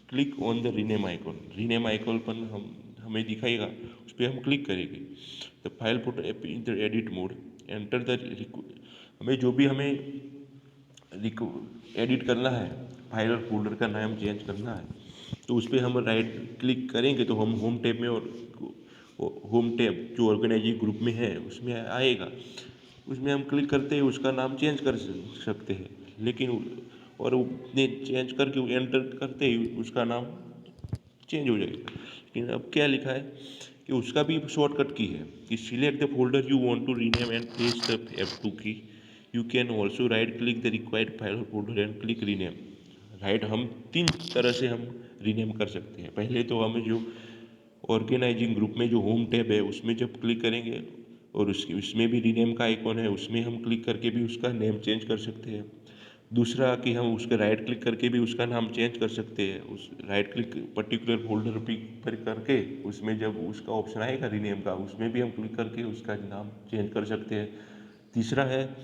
click on the rename icon. Rename icon पर हमें दिखाएगा उस पर हम क्लिक करेंगे। The file put in the edit mode, enter the हमें जो भी हमें एडिट करना है फाइल और फोल्डर का नाम चेंज करना है तो उस पर हम राइट क्लिक करेंगे तो हम होम टैब में और होम टैब जो ऑर्गेनाइजिंग ग्रुप में है उसमें आएगा, उसमें हम क्लिक करते हैं उसका नाम चेंज कर सकते हैं, लेकिन और वो चेंज करके एंटर करते ही उसका नाम चेंज हो जाएगा। लेकिन अब क्या लिखा है कि उसका भी शॉर्टकट की है कि select the folder you want to rename and press the F2 key. You can also right click the required file folder and click rename. Right, हम 3 तरह से हम रीनेम कर सकते हैं। पहले तो हमें जो ऑर्गेनाइजिंग ग्रुप में जो होम टैब है उसमें जब क्लिक करेंगे और उसमें भी रीनेम का आइकॉन है, उसमें हम क्लिक करके भी उसका नेम चेंज कर सकते हैं। दूसरा कि हम उसके राइट क्लिक करके भी उसका नाम चेंज कर सकते हैं। उस राइट क्लिक पर्टिकुलर फोल्डर पर करके उसमें जब उसका ऑप्शन आएगा रीनेम का, उसमें भी हम क्लिक करके उसका नाम चेंज कर सकते हैं। तीसरा है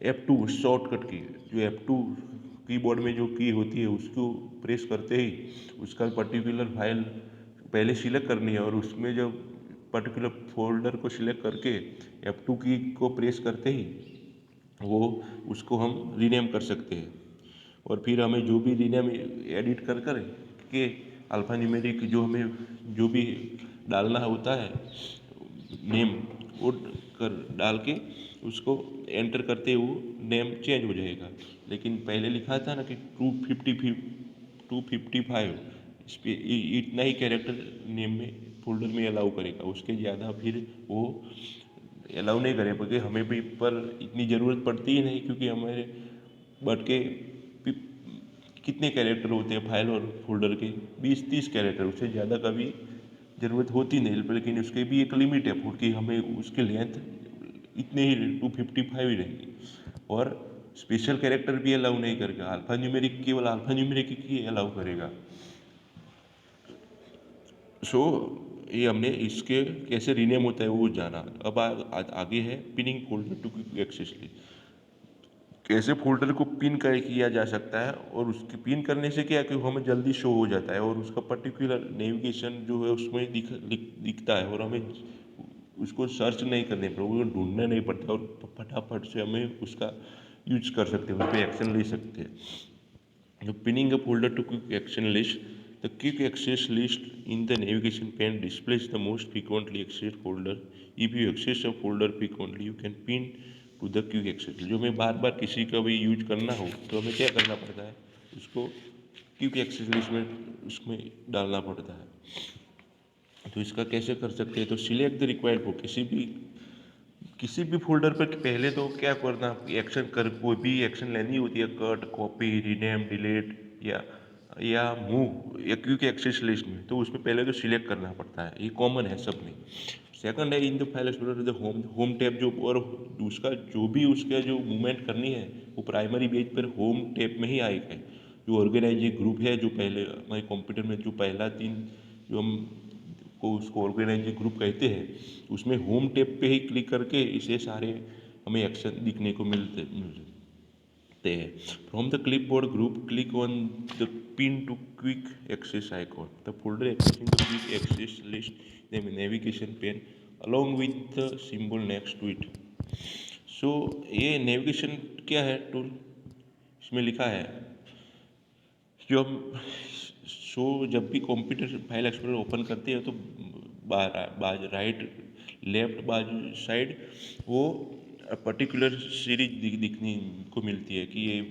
F2 शॉर्टकट की। जो F2 कीबोर्ड में जो की होती है उसको प्रेस करते ही उसका पर्टिकुलर फाइल पहले सिलेक्ट करनी है और उसमें जब पर्टिकुलर फोल्डर को सिलेक्ट करके F2 की को प्रेस करते ही वो उसको हम रीनेम कर सकते हैं। और फिर हमें जो भी रीनेम एडिट कर कर के अल्फ़ा न्यूमेरिक जो हमें जो भी डालना होता है नेम, वो कर डाल के उसको एंटर करते वो नेम चेंज हो जाएगा। लेकिन पहले लिखा था ना कि 255 इस पे इतना ही कैरेक्टर नेम में फोल्डर में अलाउ करेगा, उसके ज़्यादा फिर वो अलाउ नहीं करेगा क्योंकि हमें भी पर इतनी ज़रूरत पड़ती ही नहीं, क्योंकि हमारे बट के कितने कैरेक्टर होते हैं फाइल और फोल्डर के, 20-30 कैरेक्टर, उससे ज़्यादा कभी ज़रूरत होती नहीं। लेकिन उसके भी एक लिमिट है फुट की, हमें उसकी लेंथ इतने ही 255 ही रहेगी। और स्पेशल कैरेक्टर भी अलाउ नहीं करेगा, अल्फ़ा न्यूमेरिक केवल अल्फ़ा न्यूमेरिक ही अलाउ करेगा। सो ये हमने इसके कैसे रीनेम होता है वो जाना। अब आगे है pinning folder to quick access list. कैसे फोल्डर को पिन किया जा सकता है और उसके पिन करने से क्या है कि हमें जल्दी शो हो जाता है और उसका पर्टिकुलर नेविगेशन जो है उसमें दिखता है और हमें उसको सर्च नहीं करने पर वो ढूंढना नहीं पड़ता और फटाफट से हमें उसका यूज कर सकते हैं, उस पर एक्शन ले सकते हैं। So pinning a folder to quick action list, the quick access list in the navigation pane displays the most frequently accessed folder. If you access a folder frequently, you can pin to the quick access. जो हमें बार बार किसी का भी use करना हो तो हमें क्या करना पड़ता है, उसको क्विक एक्सेस लिस्ट में उसमें डालना पड़ता है। तो इसका कैसे कर सकते हैं, तो सिलेक्ट द रिक्वायर्ड फॉर किसी भी फोल्डर पर पहले तो क्या करना, एक्शन कर कोई भी एक्शन लेनी होती है, कट, कॉपी, रीनेम, डिलीट या मूव या क्विक एक्सेस लिस्ट में, तो उसमें पहले तो सिलेक्ट करना पड़ता है, ये कॉमन है सब में। सेकंड है in the file explorer the home tab, जो और उसका जो भी उसका जो मूवमेंट करनी है वो प्राइमरी पेज पर होम टैब में ही आएगा। जो ऑर्गेनाइजिंग ग्रुप है, जो पहले हमारे कंप्यूटर में जो पहला 3 जो हम को उसको ऑर्गेनाइजिंग ग्रुप कहते हैं, उसमें होम टैब पे ही क्लिक करके इसे सारे हमें एक्शन दिखने को मिलते हैं। From the clipboard group click on the pin to quick access icon, the folder access in the quick access list the navigation pane along with the symbol next to it। So ये navigation क्या है tool, इसमें लिखा है जो हम जब भी कंप्यूटर फाइल एक्सप्लोरर ओपन करते हैं तो राइट लेफ्ट बाजू साइड वो पर्टिकुलर सीरीज दिखने को मिलती है कि ये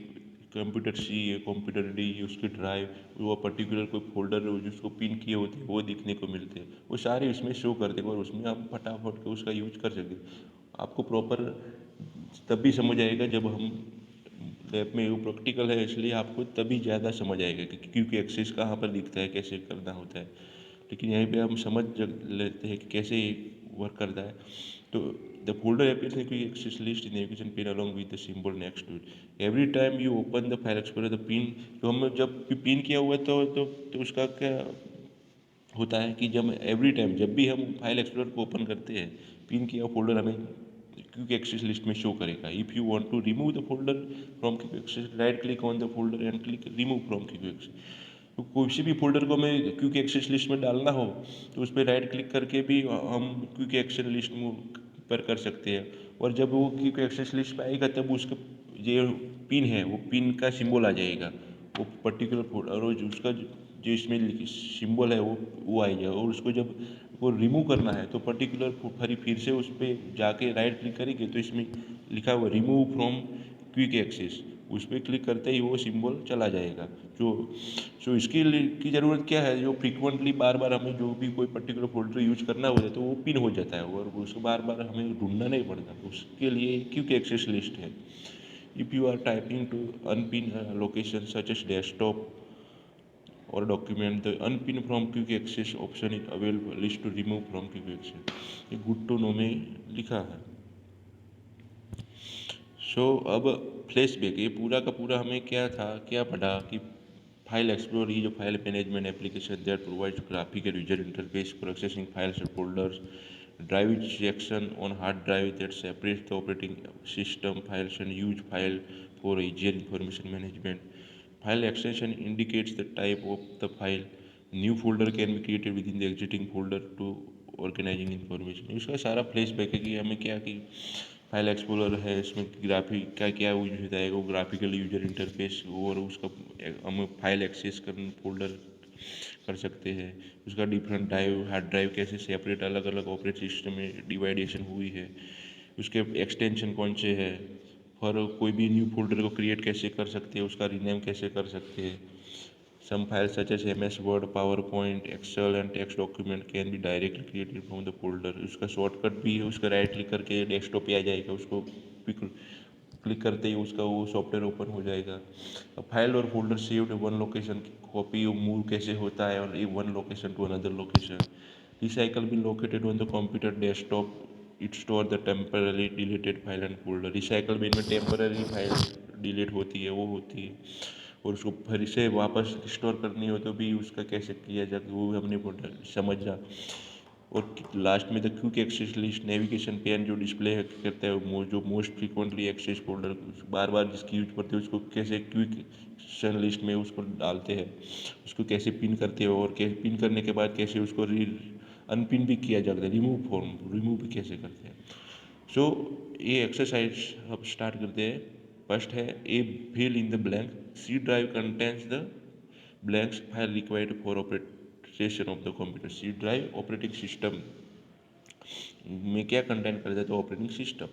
कंप्यूटर सी है, कंप्यूटर डी, उसकी ड्राइव, वो पर्टिकुलर कोई फोल्डर जिसको पिन किए होते हैं वो दिखने को मिलते हैं, वो सारे उसमें शो करते हैं और उसमें आप फटाफट के उसका यूज कर सकते हैं। आपको प्रॉपर तब भी समझ आएगा जब हम लैब में वो प्रैक्टिकल है, इसलिए आपको तभी ज़्यादा समझ आएगा कि क्योंकि एक्सेस कहाँ पर दिखता है, कैसे करना होता है। लेकिन यहीं पे हम समझ लेते हैं कि कैसे वर्क करता है। तो the folder appears in quick access list in navigation pane along with the symbol next to it. Every time you open the file explorer the pin, तो हम जब पिन किया हुआ है तो उसका क्या होता है कि जब एवरी टाइम जब भी हम फाइल एक्सप्लोरर को ओपन करते हैं, पिन किया फोल्डर हमें क्विक एक्सेस लिस्ट में शो करेगा। If you want to remove the folder from quick access, right click on the folder and click remove from quick access. तो कोई भी फोल्डर को हमें क्विक एक्सेस लिस्ट में डालना हो तो उस पर राइट क्लिक करके भी हम क्विक एक्सेस लिस्ट में पर कर सकते हैं। और जब वो क्विक एक्सेस लिस्ट पे आएगा तब उसका जो पिन है वो पिन का सिंबल आ जाएगा, वो पर्टिकुलर फोल्डर और उसका जो इसमें सिंबल है वो आएगा। और उसको जब वो रिमूव करना है तो पर्टिकुलर फिर से उस पर जाके राइट क्लिक करेंगे तो इसमें लिखा हुआ रिमूव फ्रॉम क्विक एक्सेस, उस पर क्लिक करते ही वो सिंबल चला जाएगा। जो इसकी की ज़रूरत क्या है, जो फ्रीक्वेंटली बार बार हमें जो भी कोई पर्टिकुलर फोल्डर यूज करना होता है तो वो पिन हो जाता है और उसको बार बार हमें ढूंढना नहीं पड़ता। तो उसके लिए क्विक एक्सेस लिस्ट है। If you are typing to unpin location such as desktop or document, the unpin from quick access option is available, list to remove from quick access। ये गुड टू नो में लिखा है। अब flashback, ये पूरा का पूरा हमें क्या था, क्या पढ़ा कि फाइल एक्सप्लोर, ये जो file management application that provides graphical user interface for accessing files and folders, drive section on hard drive that separates the operating system files and use file for easier information management। File extension indicates the type of the file। New folder can be created within the existing folder to organizing information। इसका सारा flash back है कि हमें क्या कि file explorer है, इसमें graphic का क्या यूज होता है, वो ग्राफिकल यूजर इंटरफेस और उसका हम फाइल एक्सेस कर फोल्डर कर सकते हैं। उसका डिफरेंट हार्ड ड्राइव कैसे सेपरेट अलग अलग ऑपरेट सिस्टम में डिवाइडेशन हुई है, उसके एक्सटेंशन कौन से है, और कोई भी न्यू फोल्डर को क्रिएट कैसे कर सकते हैं, उसका रीनेम कैसे कर सकते हैं। Some files such as MS Word, PowerPoint, Excel and text document can be directly created from the folder. उसका शॉर्टकट भी है, उसका राइट क्लिक करके डेस्कटॉप पे आ जाएगा, उसको क्लिक करते ही उसका वो सॉफ्टवेयर ओपन हो जाएगा। फाइल और फोल्डर सेव्ड वन लोकेशन की कॉपी मूव कैसे होता है और ये one location to another location. Recycle भी located on the computer desktop, it store the temporary deleted file and folder. Recycle bin में टेम्पररी फाइल डिलीट होती है, वो होती है, और उसको फिर से वापस स्टोर करनी हो तो भी उसका कैसे किया जाता है वो भी हमने समझा। और लास्ट में the quick access list, navigation pane जो डिस्प्ले करता है वो जो मोस्ट फ्रीक्वेंटली एक्सेस फोल्डर बार बार जिसकी यूज करते हैं उसको कैसे क्विक एक्शन लिस्ट में उसको डालते हैं, उसको कैसे पिन करते हैं और कैसे पिन करने के बाद कैसे उसको अनपिन भी किया जाता है, रिमूव भी कैसे करते हैं। ये एक्सरसाइज अब स्टार्ट करते हैं। फर्स्ट है A fill in the blank, C drive contents the blanks file required for operation of the computer. C drive operating system में क्या कंटेंट करता है, तो ऑपरेटिंग सिस्टम।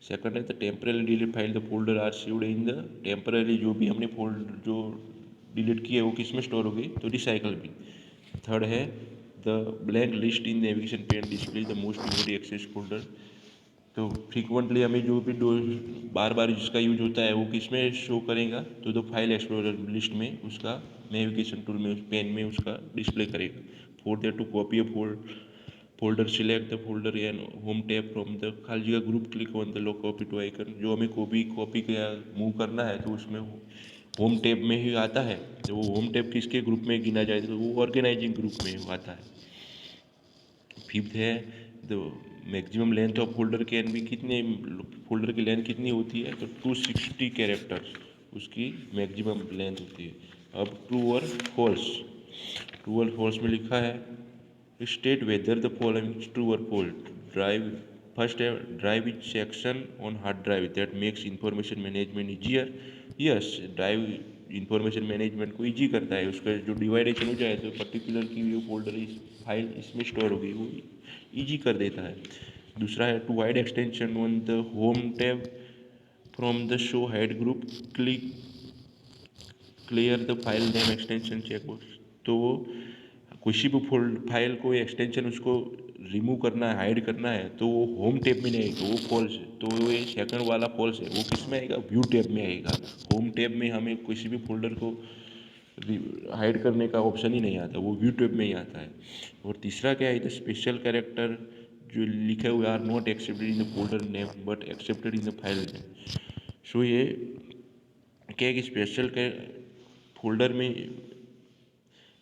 सेकंड है the temporary delete file the folder are saved in the temporary, जो भी हमने folder जो डिलीट किए वो किस में स्टोर हो गई, तो रिसाइकल भी। थर्ड है the blank list in navigation pane display the most memory access folder. तो फ्रीक्वेंटली हमें जो भी बार बार जिसका यूज होता है वो किस में शो करेगा, तो फाइल एक्सप्लोरर लिस्ट में उसका नेविगेशन टूल में उस पेन में उसका डिस्प्ले करेगा। फोर्थ है to copy a folder, select the folder and home tab from the खाली जगह group, click on the low copy to icon. जो हमें कॉपी या मूव करना है तो उसमें होम टैब में ही आता है। तो वो होम टैब किसके ग्रुप में गिना जाए, तो वो ऑर्गेनाइजिंग ग्रुप में आता है। फिफ्थ है the maximum length of folder can भी, कितने फोल्डर की लेंथ कितनी होती है, तो 260 कैरेक्टर्स उसकी मैक्सिमम लेंथ होती है। अब ट्रू और फॉल्स, ट्रू और फॉल्स में लिखा है state whether the following is true और फॉल्स। ड्राइव, फर्स्ट है drive is section on hard drive that makes information management easier. Yes, drive information management को ईजी करता है, उसका जो डिवाइडेशन हो जाए तो पर्टिकुलर की जो फोल्डर इस फाइल इसमें स्टोर हो गई वो ईजी कर देता है। दूसरा है to wide extension on the home tab from the show hide group, click clear the file name extension checkbox. तो वो किसी भी फाइल को एक्सटेंशन उसको रिमूव करना है, हाइड करना है, तो वो होम टैब में नहीं आएगा, वो फॉल्स है। तो ये सेकंड वाला फॉल्स है, वो किस में आएगा, व्यू टैब में आएगा। होम टैब में हमें किसी भी फोल्डर को हाइड करने का ऑप्शन ही नहीं आता, वो व्यू टैब में ही आता है। और तीसरा क्या है, द स्पेशल कैरेक्टर जो लिखे हुए are not accepted in the folder name but accepted in the file name. ये क्या है कि स्पेशल के फोल्डर में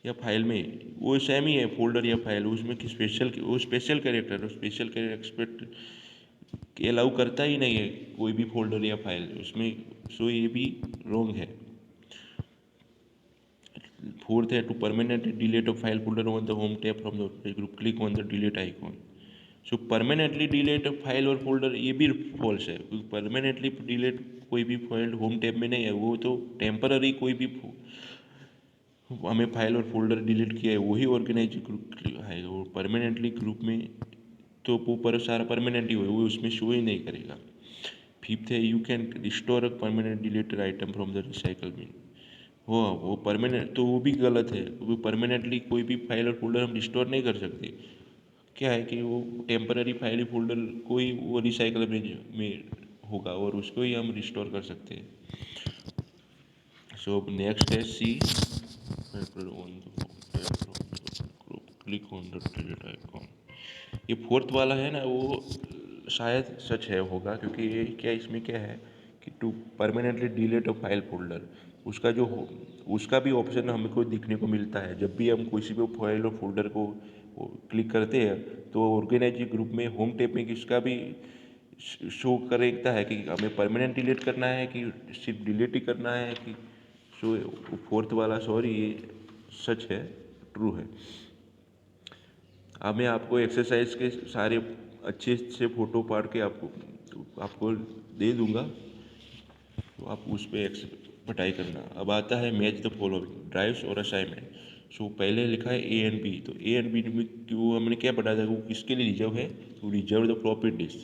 या फाइल में वो सेम ही है, फोल्डर या फाइल, उसमें कि special character, special character expect allow करता ही नहीं है कोई भी फोल्डर या फाइल उसमें। ये भी रॉन्ग है। फोर्थ है to permanently delete a file folder on the home tab from the group, click on the delete icon. Permanently delete file और फोल्डर, ये भी फॉल्स है। परमानेंटली डिलीट कोई भी फाइल होम टैब में नहीं है, वो तो टेम्पररी कोई भी हमें फाइल और फोल्डर डिलीट किया है वही ऑर्गेनाइज ग्रुप है, और परमानेंटली ग्रुप में तो वो पर सारा परमानेंट ही हो, वो उसमें शो ही नहीं करेगा। फिफ्थ है you can restore a permanent deleted item from the recycle bin. वो परमानेंट तो वो भी गलत है, वो परमानेंटली कोई भी फाइल और फोल्डर हम रिस्टोर नहीं कर सकते। क्या है कि वो टेम्पररी फाइल फोल्डर कोई वो रिसाइकल में होगा और उसको ही हम रिस्टोर कर सकते हैं। सो नेक्स्ट है C click on the delete icon. ये फोर्थ वाला है ना, वो शायद सच है होगा, क्योंकि ये क्या इसमें क्या है कि to permanently delete a file folder, उसका जो उसका भी ऑप्शन हमको दिखने को मिलता है। जब भी हम किसी भी फाइल और फोल्डर को क्लिक करते हैं तो ऑर्गेनाइज ग्रुप में होम टैब में इसका भी शो करता है कि हमें परमानेंट डिलीट करना है कि सिर्फ डिलीट ही करना है कि। सो फोर्थ वाला सॉरी ये सच है, ट्रू है। अब मैं आपको एक्सरसाइज के सारे अच्छे से फोटो पाड़ के आपको दे दूंगा, तो आप उस पर पढ़ाई करना। अब आता है मैच द फॉलोइंग ड्राइव्स और असाइनमेंट। सो पहले लिखा है ए एंड बी, तो ए एंड बी में क्यों हमने क्या पढ़ा था, वो किसके लिए रिजर्व है, तो रिजर्व द प्रॉपर्टीज।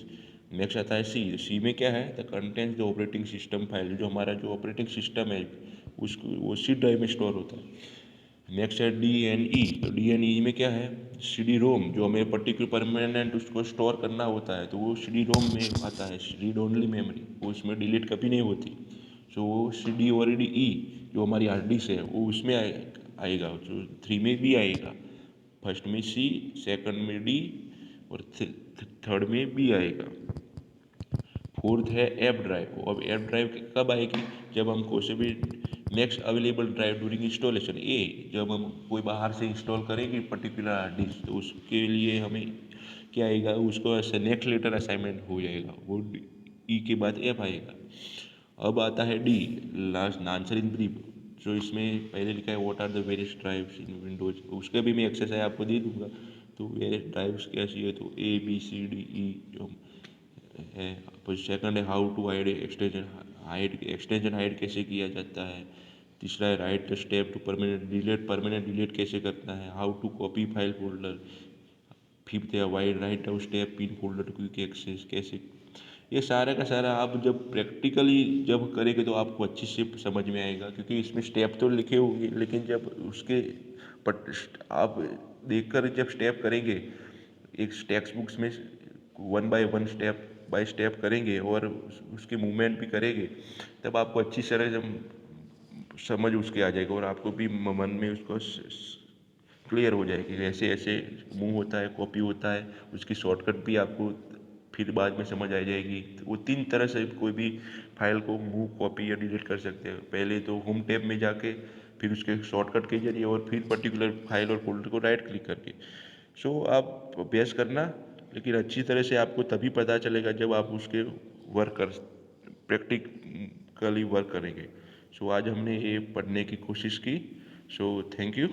नेक्स्ट आता है सी, सी में क्या है, the contents the operating system file, जो हमारा जो ऑपरेटिंग सिस्टम है उसको वो सी ड्राइव में स्टोर होता है। नेक्स्ट है डी एन ई, तो डी एन ई में क्या है, सी डी रोम, जो हमें पर्टिकुलर परमानेंट उसको स्टोर करना होता है, तो वो सी डी रोम में आता है, रीड ओनली मेमोरी, वो उसमें डिलीट कभी नहीं होती। सो वो सी डी और डी ई जो हमारी हार्ड डिस्क है वो उसमें आएगा, जो 3 में भी आएगा। फर्स्ट में सी, सेकंड में डी और थर्ड में बी आएगा। फोर्थ है ऐप ड्राइव। अब ऐप ड्राइव कब आएगी, जब हम कोई से भी next available drive during installation a, जब हम कोई बाहर से इंस्टॉल करेंगे पर्टिकुलर हार्ड डिस्क, तो उसके लिए हमें क्या आएगा, उसको ऐसे नेक्स्ट लेटर असाइनमेंट हो जाएगा, वो ई के बाद ऐप आएगा। अब आता है D, last answer in brief, जो इसमें पहले लिखा है what are the various drives in Windows, उसका भी मैं एक्सरसाइज आपको दे दूंगा। तो वेरियस ड्राइव्स कैसी है, तो A B C D E जो है। फिर सेकंड है how to hide extension hide कैसे किया जाता है। तीसरा है write step to permanent delete कैसे करना है, how to copy file folder. Fifth है wide write down step pin folder to quick access कैसे। ये सारा का सारा आप जब प्रैक्टिकली जब करेंगे तो आपको अच्छी से समझ में आएगा, क्योंकि इसमें स्टेप तो लिखे होंगे, लेकिन जब उसके पट आप देखकर जब स्टेप करेंगे, एक टेक्स्ट बुक्स में one by one step by step करेंगे और उसके मूवमेंट भी करेंगे, तब आपको अच्छी तरह से समझ उसके आ जाएगा और आपको भी मन में उसको क्लियर हो जाएगी, ऐसे ऐसे मूव होता है, कॉपी होता है, उसकी शॉर्टकट भी आपको फिर बाद में समझ आ जाएगी। तो वो 3 तरह से कोई भी फाइल को मूव कॉपी या डिलीट कर सकते हैं। पहले तो होम टैब में जाके, फिर उसके शॉर्टकट के जरिए, और फिर पर्टिकुलर फाइल और फोल्डर को राइट क्लिक करके। सो आप अभ्यास करना, लेकिन अच्छी तरह से आपको तभी पता चलेगा जब आप उसके वर्क कर प्रैक्टिकली वर्क करेंगे। सो आज हमने ये पढ़ने की कोशिश की। So thank you.